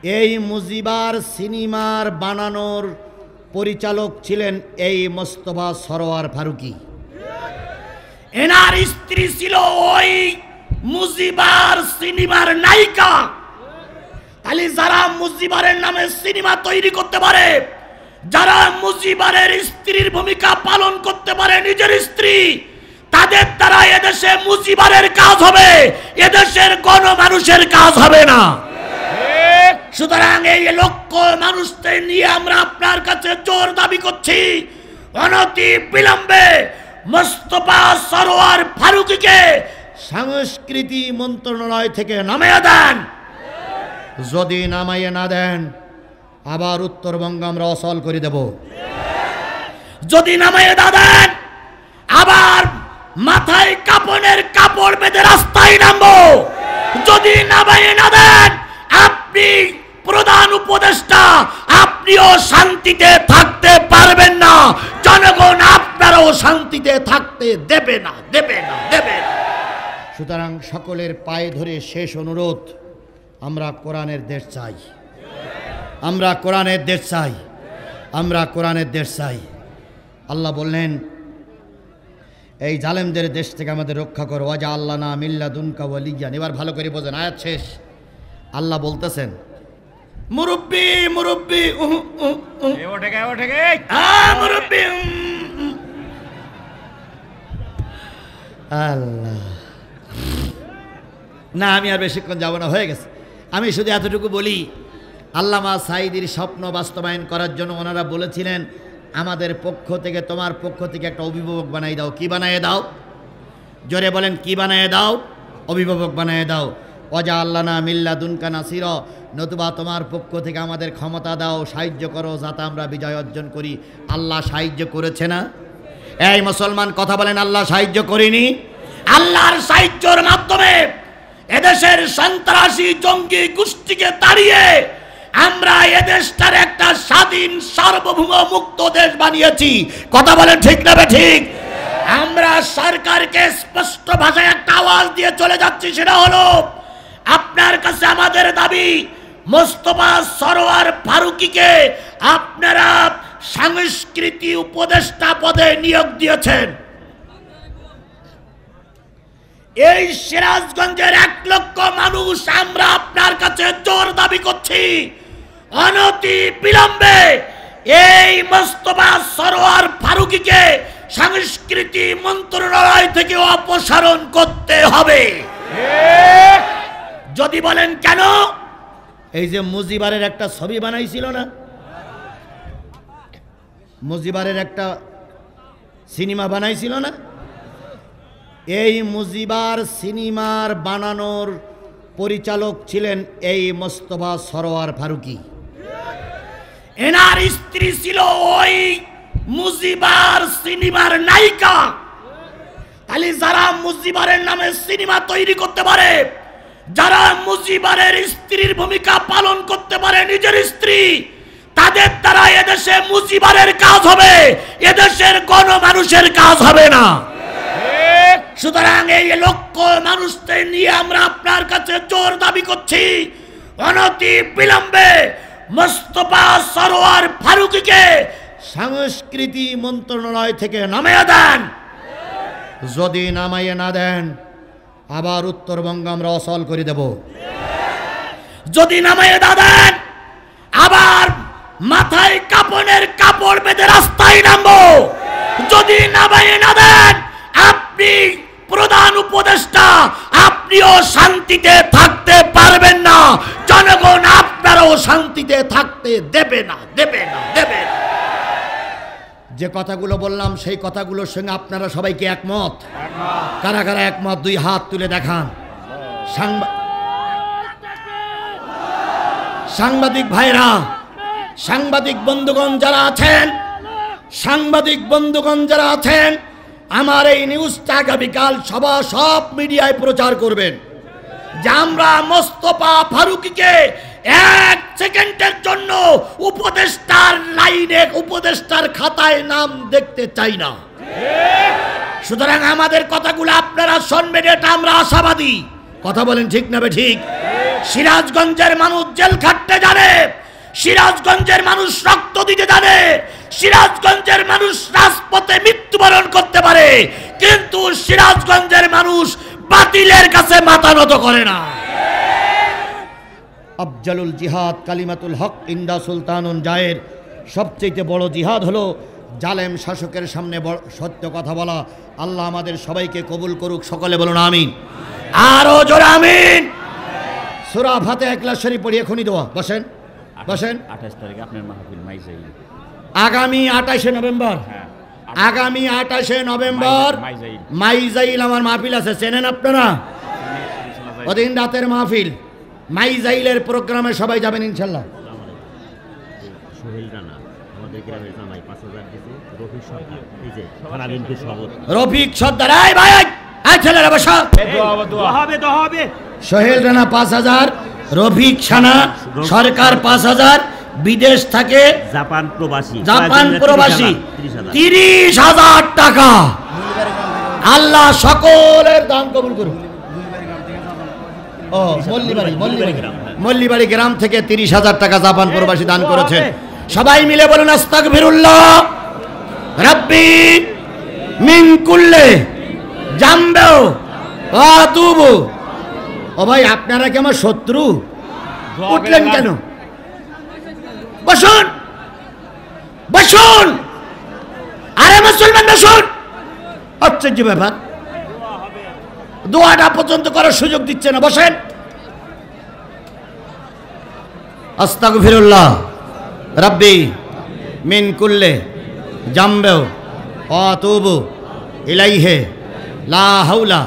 এই মুজিবার সিনেমার বানানোর পরিচালক ছিলেন এই মোস্তফা সরোয়ার ফারুকী। এনার স্ত্রী ছিল ওই মুজিবার সিনেমার নায়িকা। তাহলে যারা মুজিবারের নামে সিনেমা তৈরি করতে পারে, যারা মুজিবারের স্ত্রীর ভূমিকা পালন করতে পারে নিজের স্ত্রী, তাদের দ্বারা এদেশে মুজিবারের কাজ হবে, এদেশের গণমানুষের কাজ হবে না। সুতরাং এই লক্ষ মানুষদের নিয়ে আমরা আপনার কাছে জোর দাবি করছি, অনতি বিলম্বে মোস্তফা সরোয়ার ফারুকীকে সংস্কৃতি মন্ত্রণালয় থেকে নামিয়ে দেন। যদি নামাইয়ে না দেন, আবার উত্তরবঙ্গ আমরা অচল করে দেব। যদি নামাইয়ে না দেন, আবার মাথায় কাপড়ের কাপড় বেঁধে রাস্তায় নামবো। যদি নামাইয়ে না দেন, আপনি প্রধান উপদেষ্টা, আপনিও শান্তিতে থাকতে পারবেন না, জনগণ আপনারাও শান্তিতে থাকতে দেবে না। সুতরাং সকলের পায়ে ধরে শেষ অনুরোধ, আমরা কোরআনের দেশ চাই, আমরা কোরআনের দেশ চাই, আমরা কোরআনের দেশ চাই। আল্লাহ বললেন, এই জালেমদের দেশ থেকে আমাদের রক্ষা করো, ওয়াজা আল্লাহ না মিল্লাদুনকা ওয়ালিয়ান। এবার ভালো করে বোঝেন, আয়াত শেষ। আল্লাহ বলতেছেন, মুরব্বি মুরব্বি মুরব্বি। আল্লাহ না, আমি আর বেশিক্ষণ যাব না, হয়ে গেছে। আমি শুধু এতটুকু বলি, আল্লামা সাঈদীর স্বপ্ন বাস্তবায়ন করার জন্য ওনারা বলেছিলেন, আমাদের পক্ষ থেকে, তোমার পক্ষ থেকে একটা অভিভাবক বানাই দাও। কি বানিয়ে দাও? জোরে বলেন, কি বানিয়ে দাও? অভিভাবক বানিয়ে দাও। ওয়াজা আল্লাহ না মিল্লাদুনকা নাসির, নতুবা তোমার পক্ষ থেকে আমাদের ক্ষমতা দাও, সাহায্য করো, যাতে আমরা বিজয় অর্জন করি। আল্লাহ সাহায্য করেছে না? এই মুসলমান কথা বলেন, আল্লাহ সাহায্য করেনি? আল্লাহর সাহায্যের মাধ্যমে এদেশের সন্ত্রাসী জঙ্গি গোষ্ঠীকে তাড়িয়ে আমরা এদেশটার একটা স্বাধীন সার্বভৌম মুক্ত দেশ বানিয়েছি। কথা বলেন ঠিক না ঠিক? আমরা সরকারকে স্পষ্ট ভাষায় একটা আওয়াজ দিয়ে চলে যাচ্ছি, সেটা হলো, আপনার কাছে আমাদের দাবি, মোস্তফা সরোয়ার ফারুকীকে আপনারা সংস্কৃতি উপদেষ্টা পদে নিয়োগ দিয়েছেন। এই সিরাজগঞ্জের 1 লক্ষ মানুষ আমরা আপনার কাছে জোর দাবি করছি, অনতি বিলম্বে এই মোস্তফা সরোয়ার ফারুকীকে সংস্কৃতি মন্ত্রণালয় থেকে অপসারণ করতে হবে। যদি বলেন কেন? এই যে মুজিবারের একটা ছবি বানাইছিল না, মুজিবারের একটা সিনেমা বানাইছিল না, এই মুজিবার সিনেমার বানানোর পরিচালক ছিলেন এই মোস্তফা সরোয়ার ফারুকী। এনার স্ত্রী ছিল ওই মুজিবার সিনেমার নায়িকা। তাহলে যারা মুজিবারের নামে সিনেমা তৈরি করতে পারে, যারা মুজিবারের স্ত্রীর ভূমিকা পালন করতে পারে নিজের স্ত্রী, তাদের দ্বারা এদেশে মুজিবারের কাজ হবে, এদেশের গণমানুষের কাজ হবে না। সুতরাং এই লক্ষ মানুষদের নিয়ে আমরা আপনার কাছে জোর দাবি করছি, অনতি বিলম্বে মোস্তফা সরোয়ার ফারুকীকে সংস্কৃতি মন্ত্রণালয় থেকে নামিয়ে দেন। যদি নামাইয়ে না দেন, আবার উত্তরবঙ্গ আমরা অচল করে দেব। যদি নামাইয়ে না দেন, আবার মাথায় কাপড়ের কাপড় বেঁধে রাস্তায় নামবো। যদি নামাইয়ে না দেন, আপনি প্রধান উপদেষ্টা, আপনিও শান্তিতে থাকতে পারবেন না, জনগণ আপনারাও শান্তিতে থাকতে দেবে না। যে কথাগুলো বললাম, সেই কথাগুলোর সঙ্গে আপনারা সবাইকে একমত? কারা কারা একমত? 2 হাত তুলে দেখান। সাংবাদিক ভাইরা, সাংবাদিক বন্ধুগণ যারা আছেন, সাংবাদিক বন্ধুগণ যারা আছেন, আমার এই নিউজটা আগামীকাল সব মিডিয়ায় প্রচার করবেন যে আমরা মোস্তফা ফারুকীকে 1 সেকেন্ডের জন্য উপদেষ্টার লাইনে, উপদেষ্টার খাতায় নাম দেখতে চাই না। সুতরাং আমাদের কথাগুলো আপনারা শুনবেন, এটা আমরা আশাবাদী। কথা বলেন ঠিক না ঠিক? সিরাজগঞ্জের মানুষ জেল খাটতে জানে, সিরাজগঞ্জের মানুষ রক্ত দিতে জানে, সিরাজগঞ্জের মানুষ রাজপথে মৃত্যুবরণ করতে পারে, কিন্তু সিরাজগঞ্জের মানুষ বাতিলের কাছে মাথা নত করে না। আফজালুল জিহাদ কালিমাতুল হক ইন্দা সুলতানুন জায়ের, সবচেয়ে বড় জিহাদ হলো জালেম শাসকের সামনে সত্য কথা বলা। আল্লাহ আমাদের সবাইকে কবুল করুক, সকলে বলুন আমিন, আরো জোরে আমিন। সূরা ফাতিহা ইখলাস শরীফ পড়ি, এখনই দোয়া। বসেন বসেন। 28 তারিখে আপনার মাহফিল মাইজাইল, আগামী 28শে নভেম্বর, আগামী 28শে নভেম্বর মাইজাইল আমার মাহফিল আছে, চেনেন আপনারা? ওদিন রাতের মাহফিল, মাইজাইলের প্রোগ্রামে সবাই যাবেন ইনশাল্লাহ। সোহেল রানা আমাদের গ্রামের জামাই 5000 দিয়েছে, রফিক সরকার এই যে থানা বিনপি সভাপতি রফিক সর্দার, এই ভাই এই ছেলেরা বসা, দোয়া হবে। সোহেল রানা 5000, রফিক সানা সরকার 5000, বিদেশ থাকে জাপান প্রবাসী 30,000 টাকা। আল্লাহ সকলের দান কবুল করুন। ও মল্লিবাড়ি গ্রাম থেকে 30,000 টাকা জাপান প্রবাসী দান করেছেন। সবাই মিলে বলুন আস্তাগফিরুল্লাহ রাব্বি মিন কুল্লি জামবি ওয়া আতুবু। ও ভাই, আপনারা কি আমার শত্রু? উঠলেন কেন? বসুন বসুন, আরে মুসলমান বসুন। আশ্চর্য ব্যাপার, দোয়াটা পর্যন্ত করার সুযোগ দিচ্ছে না। বসেন। আস্তাগফিরুল্লাহ রাব্বি মিন কুল্লি জামবি ওয়া আতুবু ইলাইহি লা হাওলা